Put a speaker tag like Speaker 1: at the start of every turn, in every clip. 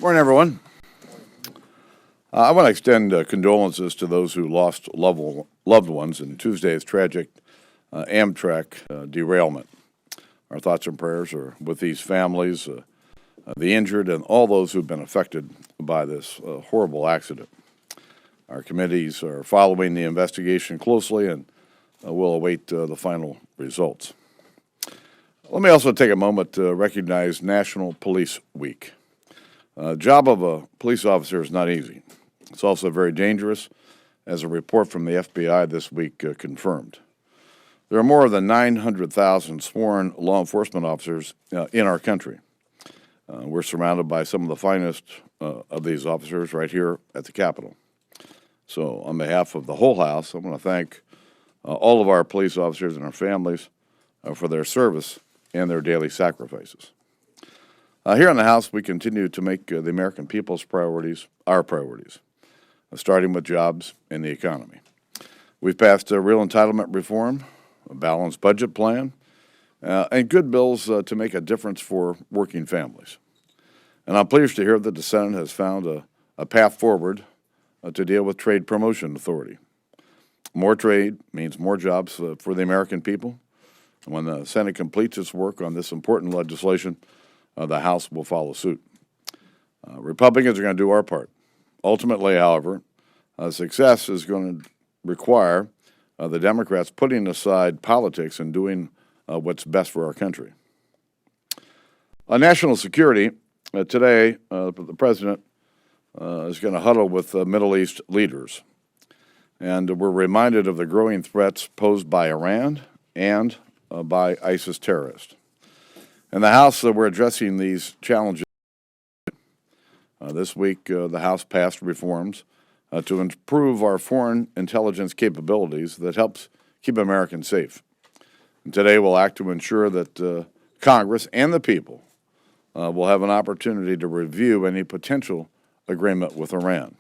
Speaker 1: Morning, everyone. I want to extend condolences to those who lost loved ones in Tuesday's tragic Amtrak derailment. Our thoughts and prayers are with these families, the injured, and all those who've been affected by this horrible accident. Our committees are following the investigation closely and will await the final results. Let me also take a moment to recognize National Police Week. The job of a police officer is not easy. It's also very dangerous, as a report from the FBI this week confirmed. There are more than 900,000 sworn law enforcement officers in our country. We're surrounded by some of the finest of these officers right here at the Capitol. So on behalf of the whole House, I want to thank all of our police officers and our families for their service and their daily sacrifices. Here in the House, we continue to make the American people's priorities our priorities, starting with jobs and the economy. We've passed a real entitlement reform, a balanced budget plan, and good bills to make a difference for working families. And I'm pleased to hear that the Senate has found a path forward to deal with trade promotion authority. More trade means more jobs for the American people. And when the Senate completes its work on this important legislation, the House will follow suit. Republicans are going to do our part. Ultimately, however, success is going to require the Democrats putting aside politics and doing what's best for our country. On national security, today the President is going to huddle with Middle East leaders. And we're reminded of the growing threats posed by Iran and by ISIS terrorists. In the House, we're addressing these challenges. This week, the House passed reforms to improve our foreign intelligence capabilities that helps keep Americans safe. And today, we'll act to ensure that Congress and the people will have an opportunity to review any potential agreement with Iran.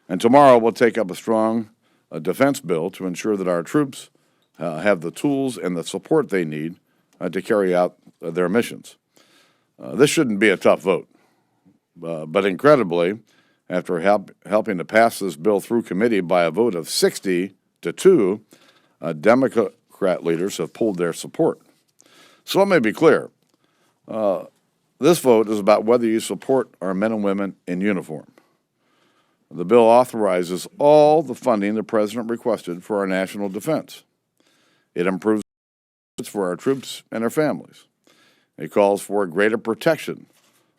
Speaker 1: And tomorrow, we'll take up a strong defense bill to ensure that our troops have the tools and the support they need to carry out their missions. This shouldn't be a tough vote, but incredibly, after helping to pass this bill through committee by a vote of 60-2, Democrat leaders have pulled their support. So let me be clear. This vote is about whether you support our men and women in uniform. The bill authorizes all the funding the President requested for our national defense. It improves for our troops and their families. It calls for a greater protection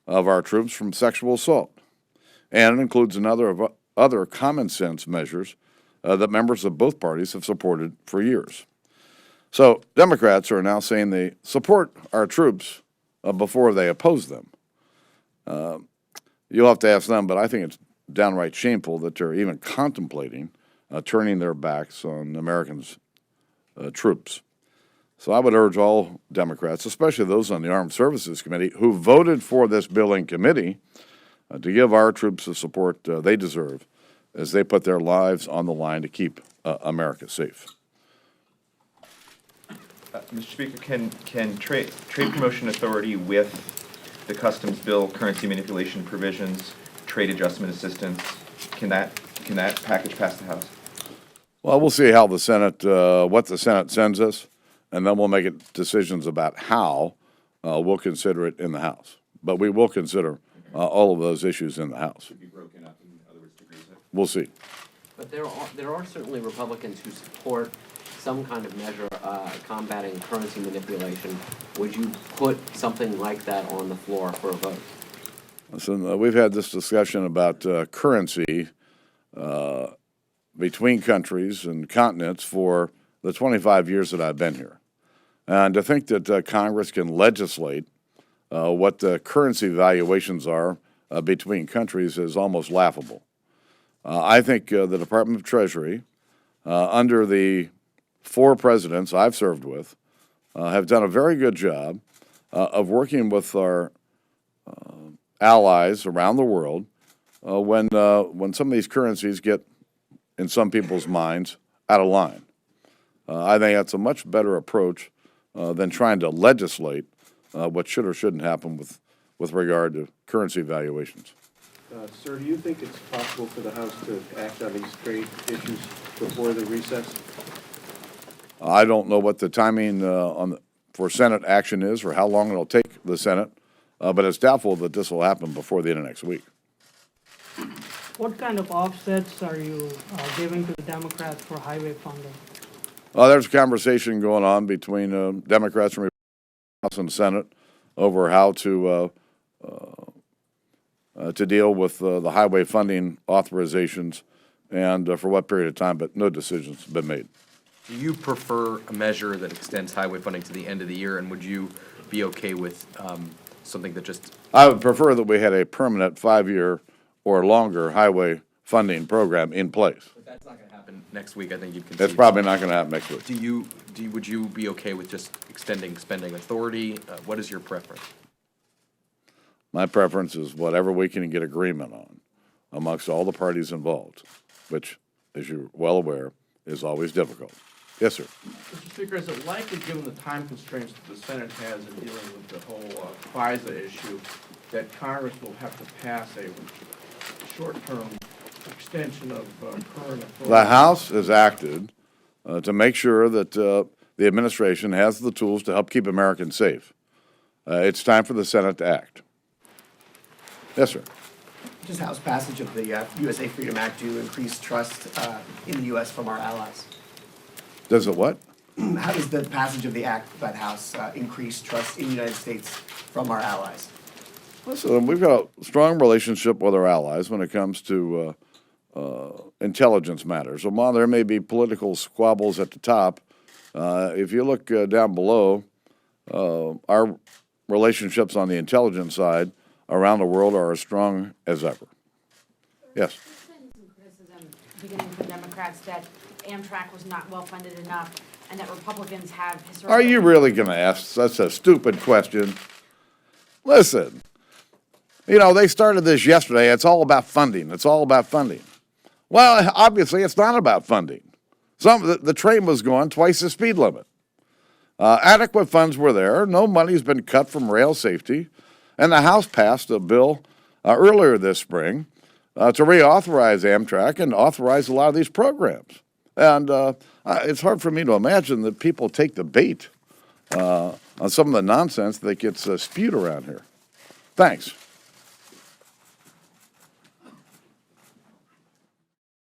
Speaker 1: of our troops from sexual assault. And it includes other common sense measures that members of both parties have supported for years. So Democrats are now saying they support our troops before they oppose them. You'll have to ask them, but I think it's downright shameful that they're even contemplating turning their backs on Americans' troops. So I would urge all Democrats, especially those on the Armed Services Committee, who voted for this bill in committee, to give our troops the support they deserve as they put their lives on the line to keep America safe.
Speaker 2: Mr. Speaker, can trade promotion authority with the customs bill, currency manipulation provisions, trade adjustment assistance, can that package pass the House?
Speaker 1: Well, we'll see how the Senate, what the Senate sends us, and then we'll make decisions about how we'll consider it in the House. But we will consider all of those issues in the House.
Speaker 2: Should be broken up, in other words, degrees of it.
Speaker 1: We'll see.
Speaker 3: But there are certainly Republicans who support some kind of measure combating currency manipulation. Would you put something like that on the floor for a vote?
Speaker 1: Listen, we've had this discussion about currency between countries and continents for the 25 years that I've been here. And to think that Congress can legislate what the currency valuations are between countries is almost laughable. I think the Department of Treasury, under the 4 presidents I've served with, have done a very good job of working with our allies around the world when some of these currencies get, in some people's minds, out of line. I think that's a much better approach than trying to legislate what should or shouldn't happen with with regard to currency valuations.
Speaker 4: Sir, do you think it's possible for the House to act on these trade issues before the recess?
Speaker 1: I don't know what the timing for Senate action is or how long it'll take the Senate, but it's doubtful that this will happen before the end of next week.
Speaker 5: What kind of offsets are you giving to the Democrats for highway funding?
Speaker 1: There's a conversation going on between Democrats and Republicans, House and Senate, over how to deal with the highway funding authorizations and for what period of time, but no decisions have been made.
Speaker 6: Do you prefer a measure that extends highway funding to the end of the year, and would you be okay with something that just?
Speaker 1: I would prefer that we had a permanent 5-year or longer highway funding program in place.
Speaker 6: But that's not going to happen next week. I think you'd concede.
Speaker 1: That's probably not going to happen next week.
Speaker 6: Would you be okay with just extending spending authority? What is your preference?
Speaker 1: My preference is whatever we can get agreement on amongst all the parties involved, which, as you're well aware, is always difficult. Yes, sir.
Speaker 7: Mr. Speaker, is it likely, given the time constraints that the Senate has in dealing with the whole FISA issue, that Congress will have to pass a short-term extension of current authority?
Speaker 1: The House has acted to make sure that the administration has the tools to help keep Americans safe. It's time for the Senate to act. Yes, sir.
Speaker 8: Does House passage of the USA Freedom Act do increase trust in the U.S. from our allies?
Speaker 1: Does it what?
Speaker 8: How does the passage of the act by the House increase trust in the United States from our allies?
Speaker 1: Listen, we've got a strong relationship with our allies when it comes to intelligence matters. And while there may be political squabbles at the top, if you look down below, our relationships on the intelligence side around the world are as strong as ever. Yes.
Speaker 9: There's been some criticism beginning from Democrats that Amtrak was not well-funded enough and that Republicans have historically...
Speaker 1: Are you really going to ask such a stupid question? Listen, you know, they started this yesterday. It's all about funding. It's all about funding. Well, obviously, it's not about funding. The train was going twice the speed limit. Adequate funds were there. No money's been cut from rail safety. And the House passed a bill earlier this spring to reauthorize Amtrak and authorize a lot of these programs. And it's hard for me to imagine that people take the bait on some of the nonsense that gets spewed around here. Thanks.